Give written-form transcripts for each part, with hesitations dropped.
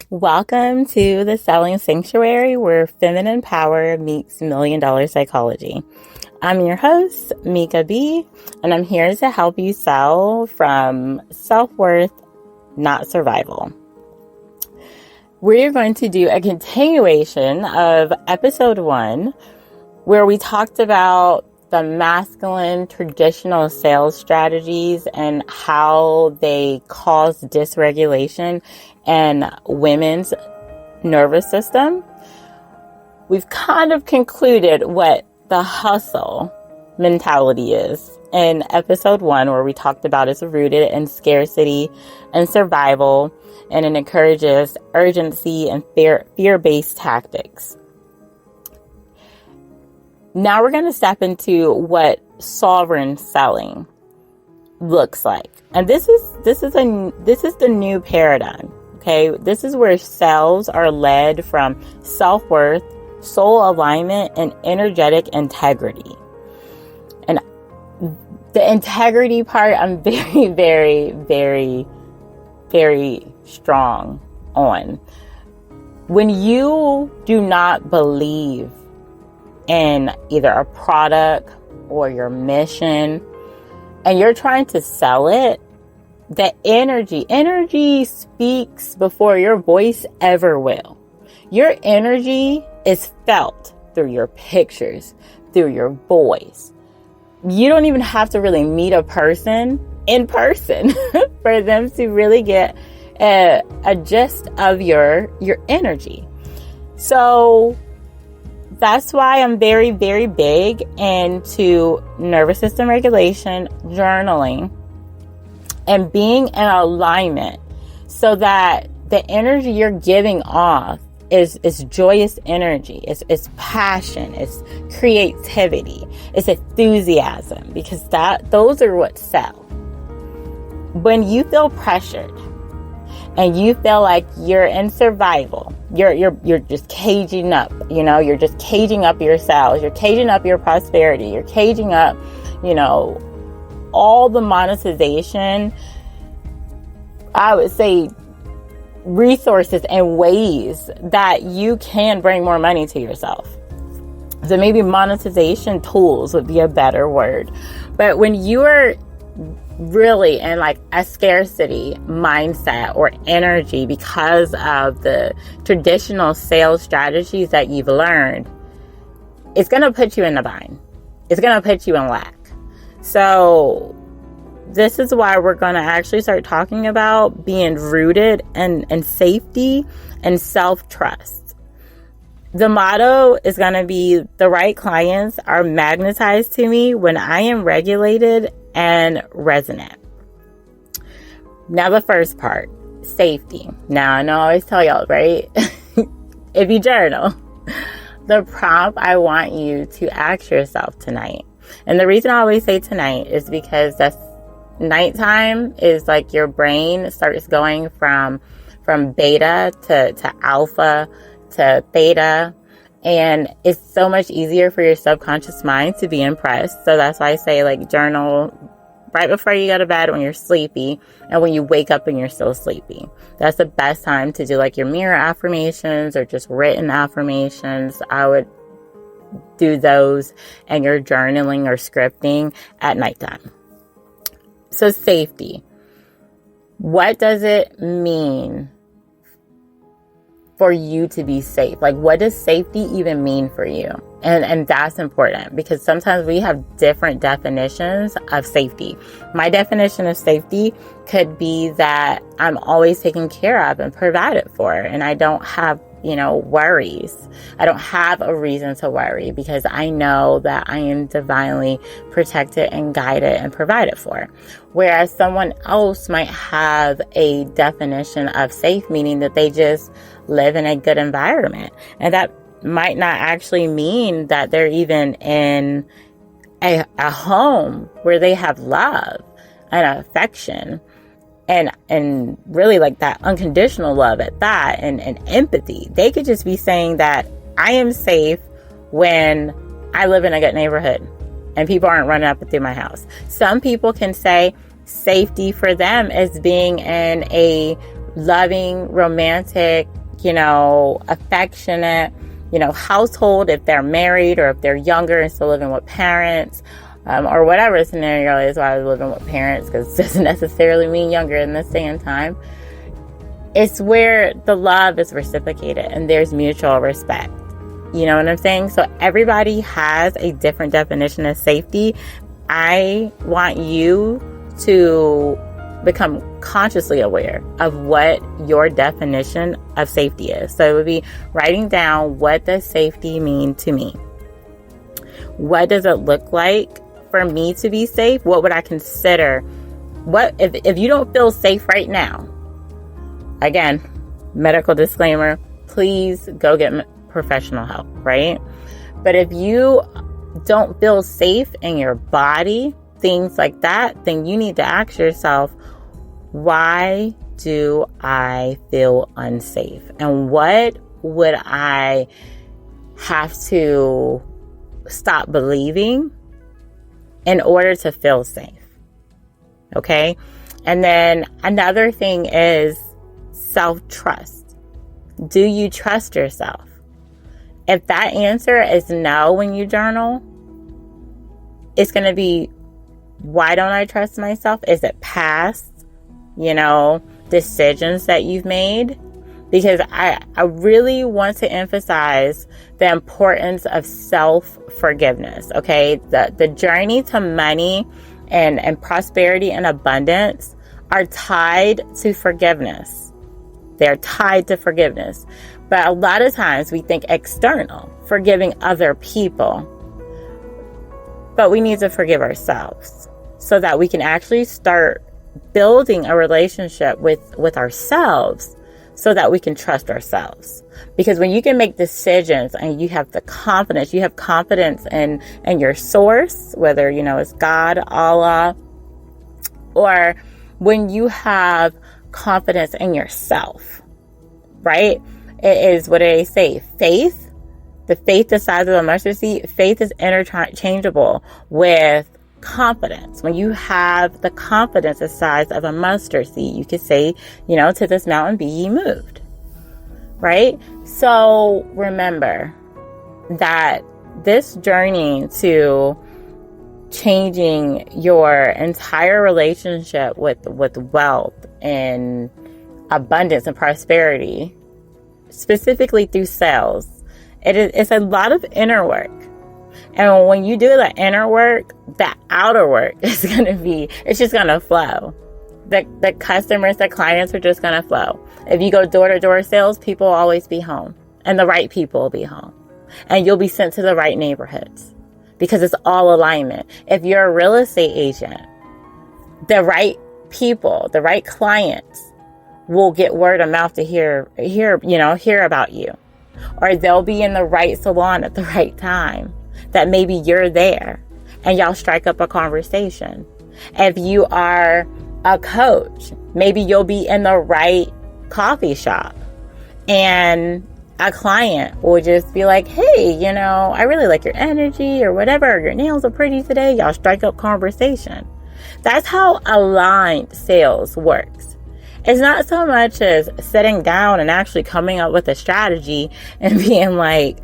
Welcome to the Selling Sanctuary, where feminine power meets $1,000,000 psychology. I'm your host, Mika B, and I'm here to help you sell from self-worth, not survival. We're going to do a continuation of episode 1, where we talked about the masculine traditional sales strategies and how they cause dysregulation in women's nervous system. We've kind of concluded what the hustle mentality is in episode 1, where we talked about it's rooted in scarcity and survival, and it encourages urgency and fear-based tactics. Now we're going to step into what sovereign selling looks like. And this is the new paradigm. Okay? This is where sales are led from self-worth, soul alignment, and energetic integrity. And the integrity part, I'm very, very, very, very strong on. When you do not believe in either a product or your mission, and you're trying to sell it, the energy speaks before your voice ever will. Your energy is felt through your pictures, through your voice. You don't even have to really meet a person in person for them to really get a gist of your energy. So that's why I'm very, very big into nervous system regulation, journaling, and being in alignment so that the energy you're giving off is joyous energy, it's passion, it's creativity, it's enthusiasm, because those are what sell. When you feel pressured and you feel like you're in survival, you're just caging up, you're just caging up your sales, you're caging up your prosperity, you're caging up, all the monetization, I would say, resources and ways that you can bring more money to yourself. So maybe monetization tools would be a better word. But when you are really in like a scarcity mindset or energy because of the traditional sales strategies that you've learned, it's going to put you in a bind. It's going to put you in lack. So this is why we're going to actually start talking about being rooted in safety and self-trust. The motto is going to be, the right clients are magnetized to me when I am regulated and resonant. Now the first part, safety. Now I know I always tell y'all, right? If you journal, the prompt I want you to ask yourself tonight. And the reason I always say tonight is because that's nighttime is like your brain starts going from beta to alpha to theta. And it's so much easier for your subconscious mind to be impressed. So that's why I say, like, journal right before you go to bed when you're sleepy, and when you wake up and you're still sleepy. That's the best time to do like your mirror affirmations or just written affirmations. I would do those and your journaling or scripting at nighttime. So safety. What does it mean for you to be safe? Like, what does safety even mean for you? And that's important, because sometimes we have different definitions of safety. My definition of safety could be that I'm always taken care of and provided for, and I don't have, worries. I don't have a reason to worry because I know that I am divinely protected and guided and provided for. Whereas someone else might have a definition of safe, meaning that they just live in a good environment. And that might not actually mean that they're even in a home where they have love and affection and really like that unconditional love at that, and empathy. They could just be saying that I am safe when I live in a good neighborhood and people aren't running up and through my house. Some people can say safety for them is being in a loving, romantic, affectionate, household, if they're married or if they're younger and still living with parents, or whatever the scenario is why I was living with parents, because it doesn't necessarily mean younger in this day and time. It's where the love is reciprocated and there's mutual respect. You know what I'm saying? So everybody has a different definition of safety. I want you to become consciously aware of what your definition of safety is. So it would be writing down, what does safety mean to me? What does it look like for me to be safe? What would I consider? What if you don't feel safe right now? Again, medical disclaimer, please go get professional help, right? But if you don't feel safe in your body, things like that, then you need to ask yourself, why do I feel unsafe? And what would I have to stop believing in order to feel safe? Okay? And then another thing is self-trust. Do you trust yourself? If that answer is no when you journal, it's going to be, why don't I trust myself? Is it past, decisions that you've made? Because I really want to emphasize the importance of self-forgiveness, okay? The journey to money and prosperity and abundance are tied to forgiveness. They're tied to forgiveness. But a lot of times we think external, forgiving other people. But we need to forgive ourselves so that we can actually start building a relationship with ourselves so that we can trust ourselves. Because when you can make decisions and you have the confidence, you have confidence in your source, whether, it's God, Allah, or when you have confidence in yourself, right? It is, what do they say? Faith. The faith the size of a mustard seed. Faith is interchangeable with confidence. When you have the confidence the size of a mustard seed, you could say, to this mountain be ye moved. Right? So remember that this journey to changing your entire relationship with wealth and abundance and prosperity, specifically through sales, it's a lot of inner work. And when you do the inner work, the outer work is it's just going to flow. The customers, the clients are just going to flow. If you go door-to-door sales, people will always be home. And the right people will be home. And you'll be sent to the right neighborhoods. Because it's all alignment. If you're a real estate agent, the right people, the right clients will get word of mouth to hear about you. Or they'll be in the right salon at the right time. That maybe you're there and y'all strike up a conversation. If you are a coach, maybe you'll be in the right coffee shop and a client will just be like, hey, I really like your energy or whatever. Your nails are pretty today. Y'all strike up conversation. That's how aligned sales works. It's not so much as sitting down and actually coming up with a strategy and being like,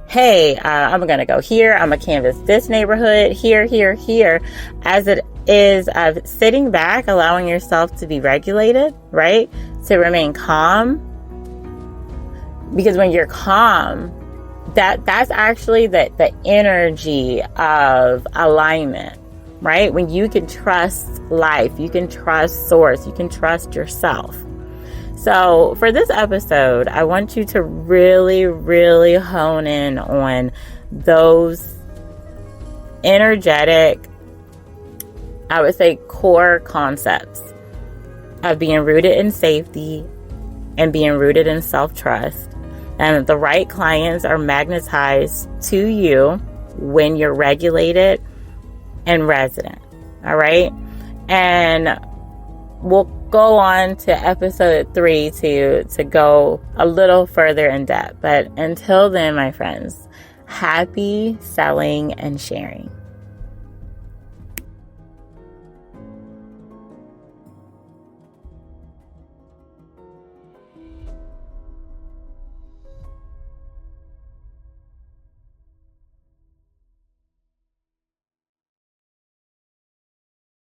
hey, I'm going to go here. I'm going to canvas this neighborhood here, as it is of sitting back, allowing yourself to be regulated, right? To remain calm. Because when you're calm, that's actually the energy of alignment, right? When you can trust life, you can trust source, you can trust yourself. So for this episode, I want you to really, really hone in on those energetic, I would say, core concepts of being rooted in safety and being rooted in self-trust. And the right clients are magnetized to you when you're regulated and resident. All right. And we'll go on to episode 3 to go a little further in depth. But until then, my friends, happy selling and sharing.